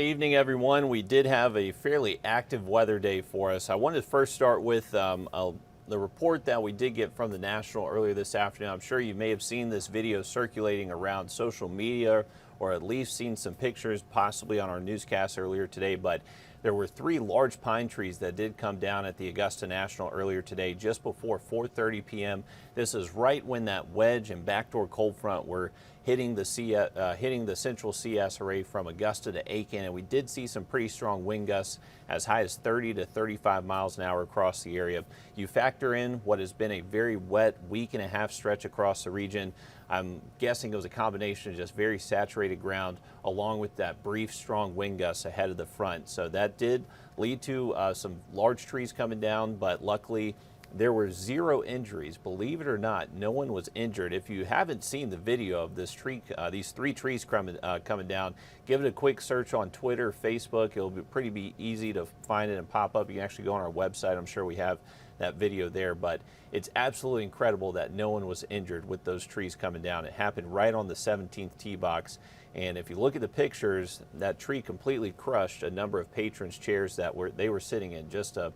Evening, everyone. We did have a fairly active weather day for us. I wanted to first start with the report that we did get from the National earlier this afternoon. I'm sure you may have seen this video circulating around social media or at least seen some pictures possibly on our newscast earlier today, but there were 3 large pine trees that did come down at the Augusta National earlier today just before 4:30 p.m. This is right when that wedge and backdoor cold front were hitting the central CSRA from Augusta to Aiken, and we did see some pretty strong wind gusts as high as 30 to 35 miles an hour across the area. You factor in what has been a very wet week and a half stretch across the region. I'm guessing it was a combination of just very saturated ground along with that brief strong wind gusts ahead of the front. So that did lead to some large trees coming down, but luckily there were 0 injuries. Believe it or not, no one was injured. If you haven't seen the video of this tree, these 3 trees coming down, give it a quick search on Twitter, Facebook. It'll be pretty easy to find it and pop up. You can actually go on our website. I'm sure we have that video there, but it's absolutely incredible that no one was injured with those trees coming down. It happened right on the 17th tee box. And if you look at the pictures, that tree completely crushed a number of patrons' chairs that they were sitting in just a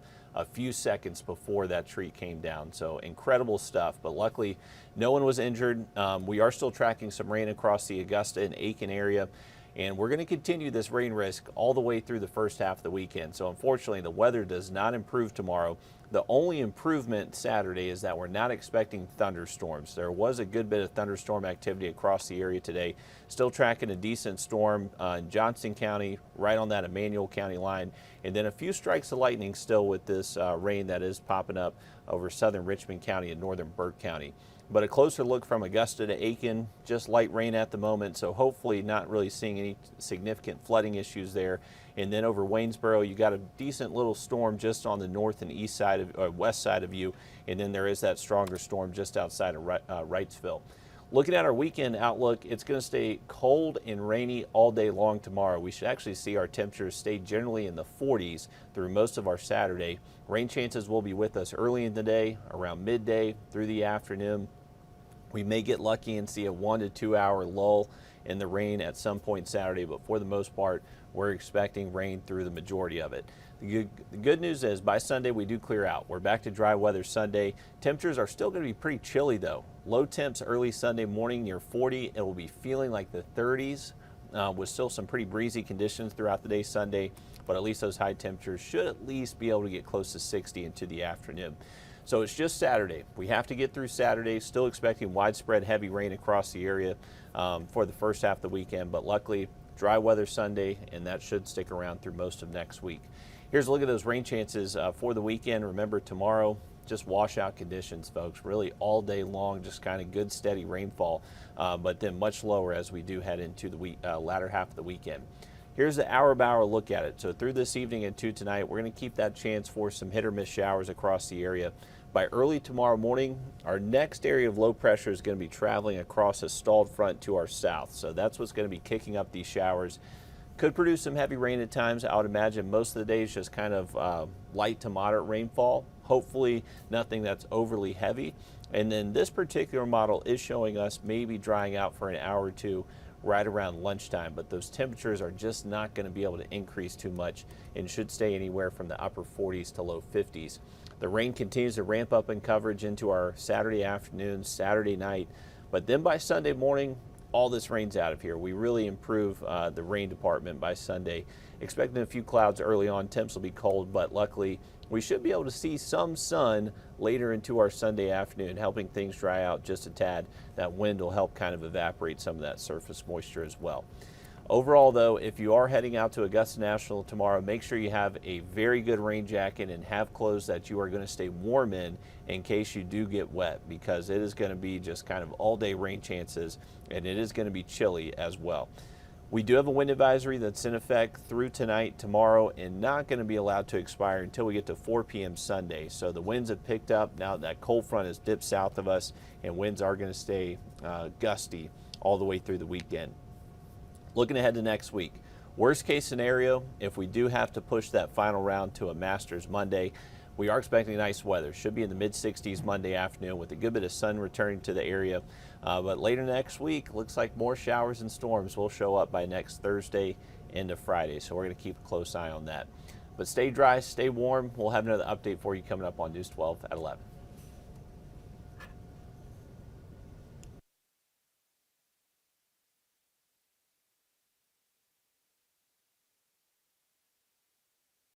few seconds before that tree came down. So incredible stuff, but luckily no one was injured. We are still tracking some rain across the Augusta and Aiken area, and we're going to continue this rain risk all the way through the first half of the weekend. So unfortunately, the weather does not improve tomorrow. The only improvement Saturday is that we're not expecting thunderstorms. There was a good bit of thunderstorm activity across the area today. Still tracking a decent storm in Johnston County, right on that Emmanuel County line. And then a few strikes of lightning still with this rain that is popping up over southern Richmond County and northern Burke County. But a closer look from Augusta to Aiken, just light rain at the moment, so hopefully not really seeing any significant flooding issues there. And then over Waynesboro, you got a decent little storm just on the north and east side of, west side of you, and then there is that stronger storm just outside of Wrightsville. Looking at our weekend outlook, it's going to stay cold and rainy all day long tomorrow. We should actually see our temperatures stay generally in the 40s through most of our Saturday. Rain chances will be with us early in the day, around midday through the afternoon. We may get lucky and see a 1 to 2 hour lull in the rain at some point Saturday, but for the most part, we're expecting rain through the majority of it. The good news is by Sunday we do clear out. We're back to dry weather Sunday. Temperatures are still going to be pretty chilly though. Low temps early Sunday morning near 40. It will be feeling like the 30s with still some pretty breezy conditions throughout the day Sunday, but at least those high temperatures should at least be able to get close to 60 into the afternoon. So it's just Saturday. We have to get through Saturday. Still expecting widespread heavy rain across the area for the first half of the weekend, but luckily dry weather Sunday, and that should stick around through most of next week. Here's a look at those rain chances for the weekend. Remember, tomorrow, just washout conditions, folks. Really all day long, just kind of good, steady rainfall, but then much lower as we do head into the latter half of the weekend. Here's the hour-by-hour look at it. So through this evening and to tonight, we're going to keep that chance for some hit or miss showers across the area. By early tomorrow morning, our next area of low pressure is going to be traveling across a stalled front to our south. So that's what's going to be kicking up these showers. Could produce some heavy rain at times. I would imagine most of the day is just kind of light to moderate rainfall. Hopefully nothing that's overly heavy. And then this particular model is showing us maybe drying out for an hour or two right around lunchtime, but those temperatures are just not going to be able to increase too much and should stay anywhere from the upper 40s to low 50s. The rain continues to ramp up in coverage into our Saturday afternoon, Saturday night, but then by Sunday morning, all this rain's out of here. We really improve the rain department by Sunday. Expecting a few clouds early on. Temps will be cold, but luckily we should be able to see some sun later into our Sunday afternoon, helping things dry out just a tad. That wind will help kind of evaporate some of that surface moisture as well. Overall, though, if you are heading out to Augusta National tomorrow, make sure you have a very good rain jacket and have clothes that you are going to stay warm in case you do get wet, because it is going to be just kind of all-day rain chances, and it is going to be chilly as well. We do have a wind advisory that's in effect through tonight, tomorrow, and not going to be allowed to expire until we get to 4 p.m. Sunday. So the winds have picked up. Now that cold front has dipped south of us, and winds are going to stay gusty all the way through the weekend. Looking ahead to next week, worst case scenario, if we do have to push that final round to a Masters Monday, we are expecting nice weather. Should be in the mid-60s Monday afternoon with a good bit of sun returning to the area. But later next week, looks like more showers and storms will show up by next Thursday into Friday. So we're going to keep a close eye on that. But stay dry, stay warm. We'll have another update for you coming up on News 12 at 11.